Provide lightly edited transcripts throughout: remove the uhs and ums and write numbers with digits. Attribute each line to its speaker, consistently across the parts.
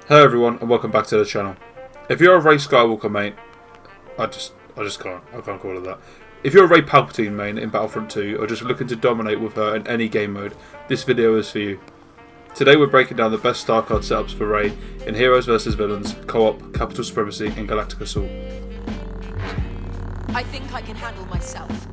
Speaker 1: Hello everyone and welcome back to the channel. If you're a 𝗁𝗏𝗬𝗪 main, I can't call it that. If you're a 𝗁𝗏𝗫𝗪𝗪 main in Battlefront 2 or just looking to dominate with her in any game mode, this video is for you. Today we're breaking down the best star card setups for Rey in Heroes vs Villains, Co-op, Capital Supremacy and Galactic Assault.
Speaker 2: I think I can handle myself.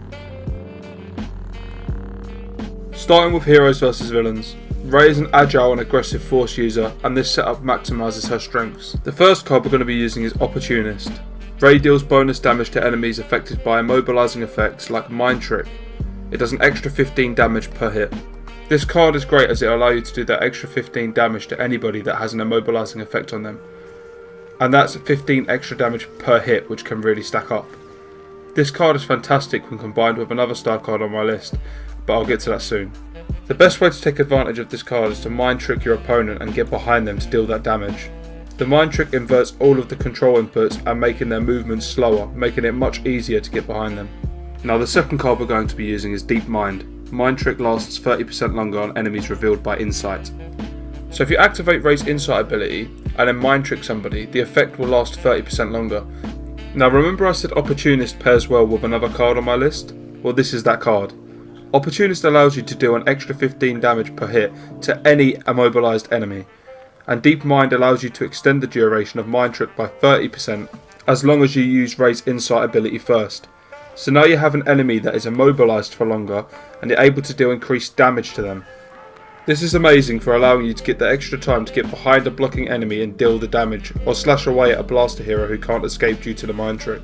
Speaker 1: Starting with Heroes vs Villains. Rey is an agile and aggressive force user, and this setup maximises her strengths. The first card we're going to be using is 𝗤𝗏𝗫𝗪. Rey deals bonus damage to enemies affected by immobilising effects like Mind Trick. It does an extra 15 damage per hit. This card is great as it allows you to do that extra 15 damage to anybody that has an immobilising effect on them. And that's 15 extra damage per hit, which can really stack up. This card is fantastic when combined with another star card on my list, but I'll get to that soon. The best way to take advantage of this card is to mind trick your opponent and get behind them to deal that damage. The mind trick inverts all of the control inputs and making their movements slower, making it much easier to get behind them. Now the second card we're going to be using is Deep Mind. Mind trick lasts 30% longer on enemies revealed by insight. So if you activate Rey's insight ability and then mind trick somebody, the effect will last 30% longer. Now remember I said 𝗤𝗏𝗫𝗪 pairs well with another card on my list? Well, this is that card. 𝗤𝗏𝗫𝗪 allows you to deal an extra 15 damage per hit to any immobilised enemy, and Deep Mind allows you to extend the duration of Mind Trick by 30% as long as you use Rey's insight ability first. So now you have an enemy that is immobilised for longer and you're able to deal increased damage to them. This is amazing for allowing you to get the extra time to get behind a blocking enemy and deal the damage, or slash away at a blaster hero who can't escape due to the Mind Trick.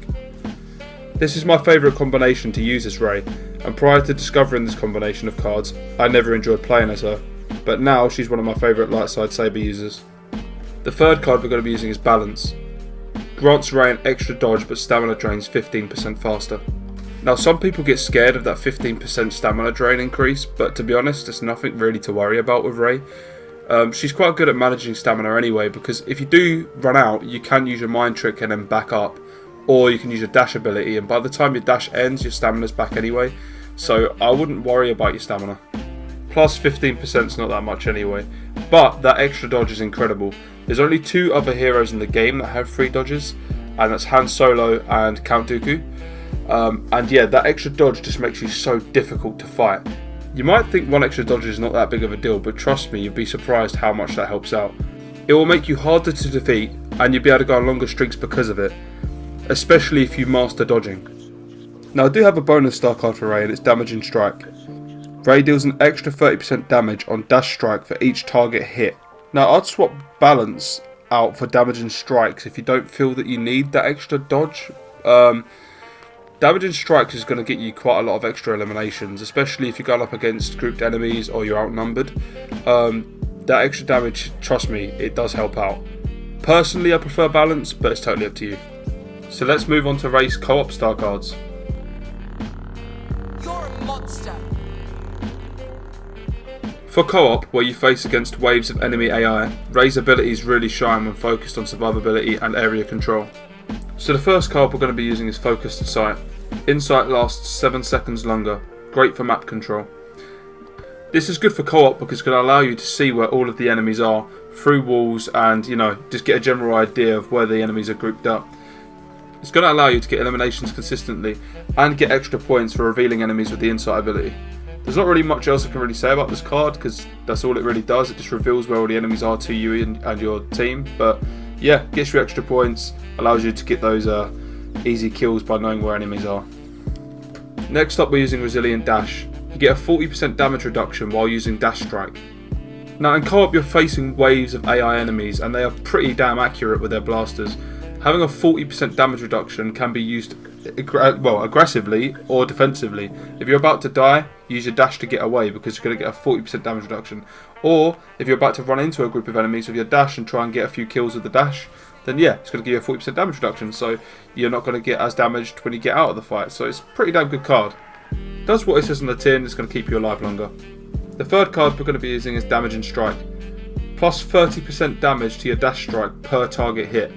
Speaker 1: This is my favourite combination to use as Rey, and prior to discovering this combination of cards, I never enjoyed playing as her, but now she's one of my favourite light side saber users. The third card we're going to be using is Balance. Grants Rey an extra dodge but stamina drains 15% faster. Now some people get scared of that 15% stamina drain increase, but to be honest there's nothing really to worry about with Rey. She's quite good at managing stamina anyway, because if you do run out you can use your mind trick and then back up. Or you can use your dash ability, and by the time your dash ends your stamina's back anyway, so I wouldn't worry about your stamina. Plus 15% is not that much anyway, but that extra dodge is incredible. There's only two other heroes in the game that have 3 dodges, and that's Han Solo and Count Dooku. And yeah, that extra dodge just makes you so difficult to fight. You might think one extra dodge is not that big of a deal, but trust me, you'd be surprised how much that helps out. It will make you harder to defeat, and you'll be able to go on longer streaks because of it, especially if you master dodging. Now I do have a bonus star card for Rey, and it's Damaging Strike. Rey deals an extra 30% damage on dash strike for each target hit. Now I'd swap Balance out for Damaging Strikes if you don't feel that you need that extra dodge. Damaging Strikes is going to get you quite a lot of extra eliminations, especially if you're going up against grouped enemies or you're outnumbered. That extra damage, trust me, it does help out. Personally I prefer Balance, but it's totally up to you. So let's move on to Rey's co-op star cards.
Speaker 2: You're a monster.
Speaker 1: For co-op, where you face against waves of enemy AI, Rey's abilities really shine when focused on survivability and area control. So the first card we're going to be using is Focused Sight. Insight lasts 7 seconds longer, great for map control. This is good for co-op because it's going to allow you to see where all of the enemies are through walls and, just get a general idea of where the enemies are grouped up. It's going to allow you to get eliminations consistently and get extra points for revealing enemies with the insight ability. There's not really much else I can really say about this card because that's all it really does. It just reveals where all the enemies are to you and your team. But yeah, gets you extra points, allows you to get those easy kills by knowing where enemies are. Next up we're using Resilient Dash. You get a 40% damage reduction while using Dash Strike. Now in co-op you're facing waves of AI enemies and they are pretty damn accurate with their blasters. Having a 40% damage reduction can be used aggressively or defensively. If you're about to die, use your dash to get away because you're going to get a 40% damage reduction. Or if you're about to run into a group of enemies with your dash and try and get a few kills with the dash, then yeah, it's going to give you a 40% damage reduction, so you're not going to get as damaged when you get out of the fight. So it's a pretty damn good card. Does what it says on the tin, it's going to keep you alive longer. The third card we're going to be using is Damaging Strike. Plus 30% damage to your dash strike per target hit.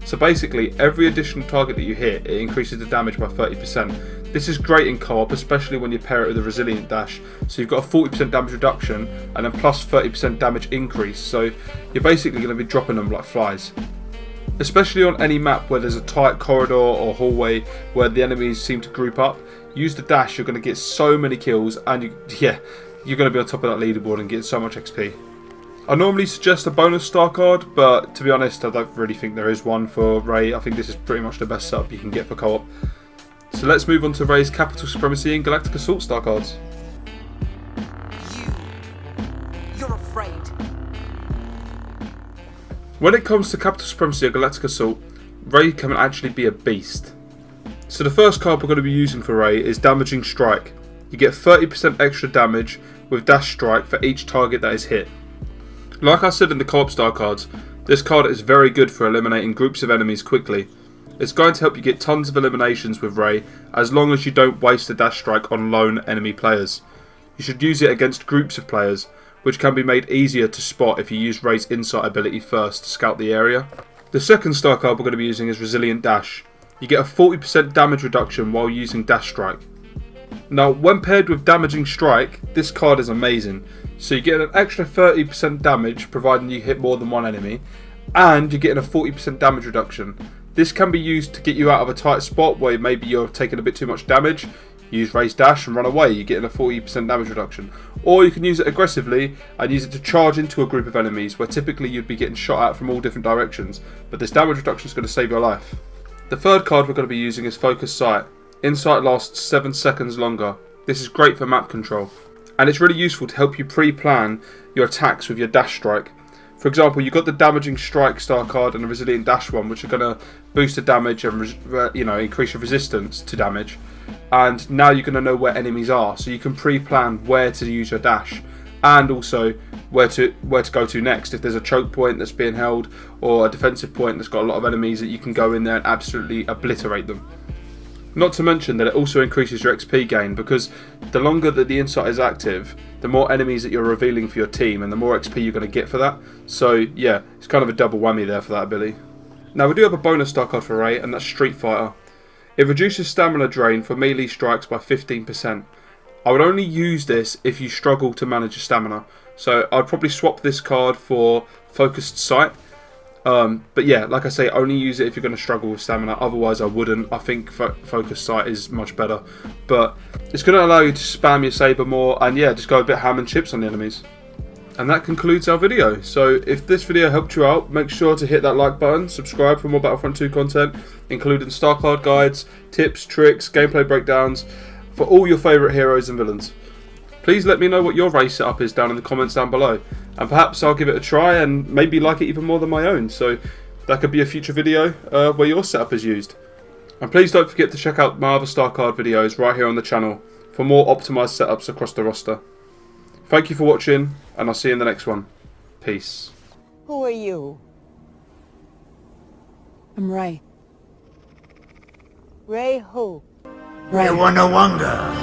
Speaker 1: So basically, every additional target that you hit, it increases the damage by 30%. This is great in co-op, especially when you pair it with a resilient dash. So you've got a 40% damage reduction and then plus 30% damage increase. So you're basically going to be dropping them like flies. Especially on any map where there's a tight corridor or hallway where the enemies seem to group up. Use the dash, you're going to get so many kills and you're going to be on top of that leaderboard and get so much XP. I normally suggest a bonus star card, but to be honest I don't really think there is one for Ray. I think this is pretty much the best setup you can get for co-op. So let's move on to Ray's Capital Supremacy and Galactic Assault star cards.
Speaker 2: You're afraid.
Speaker 1: When it comes to Capital Supremacy or Galactic Assault, Ray can actually be a beast. So the first card we're going to be using for Ray is Damaging Strike. You get 30% extra damage with Dash Strike for each target that is hit. Like I said in the co-op star cards, this card is very good for eliminating groups of enemies quickly. It's going to help you get tons of eliminations with Ray as long as you don't waste a Dash Strike on lone enemy players. You should use it against groups of players, which can be made easier to spot if you use Ray's Insight ability first to scout the area. The second star card we're going to be using is Resilient Dash. You get a 40% damage reduction while using Dash Strike. Now when paired with Damaging Strike, this card is amazing. So you get an extra 30% damage providing you hit more than one enemy, and you're getting a 40% damage reduction. This can be used to get you out of a tight spot where maybe you're taking a bit too much damage. Use Ray's Dash and run away, you're getting a 40% damage reduction. Or you can use it aggressively and use it to charge into a group of enemies where typically you'd be getting shot at from all different directions, but this damage reduction is going to save your life. The third card we're going to be using is Focus Sight. Insight lasts 7 seconds longer. This is great for map control, and it's really useful to help you pre-plan your attacks with your Dash Strike. For example, you've got the Damaging Strike star card and the Resilient Dash one, which are going to boost the damage and increase your resistance to damage. And now you're going to know where enemies are, so you can pre-plan where to use your dash, and also where to go to next. If there's a choke point that's being held or a defensive point that's got a lot of enemies, that you can go in there and absolutely obliterate them. Not to mention that it also increases your XP gain, because the longer that the Insight is active, the more enemies that you're revealing for your team and the more XP you're going to get for that. So yeah, it's kind of a double whammy there for that ability. Now we do have a bonus star card for Ray, and that's Street Fighter. It reduces stamina drain for melee strikes by 15%. I would only use this if you struggle to manage your stamina. So I'd probably swap this card for Focused Sight. But yeah, like I say, only use it if you're going to struggle with stamina. Otherwise I wouldn't. I think Focus Sight is much better. But it's going to allow you to spam your saber more and yeah, just go a bit ham and chips on the enemies. And that concludes our video. So if this video helped you out, make sure to hit that like button, subscribe for more Battlefront 2 content, including star card guides, tips, tricks, gameplay breakdowns for all your favourite heroes and villains. Please let me know what your race setup is down in the comments down below, and perhaps I'll give it a try and maybe like it even more than my own, so that could be a future video where your setup is used. And please don't forget to check out my other star card videos right here on the channel for more optimised setups across the roster. Thank you for watching, and I'll see you in the next one. Peace.
Speaker 3: Who are you?
Speaker 2: I'm Ray.
Speaker 3: Ray who?
Speaker 2: Ray.
Speaker 4: You wanna wonder?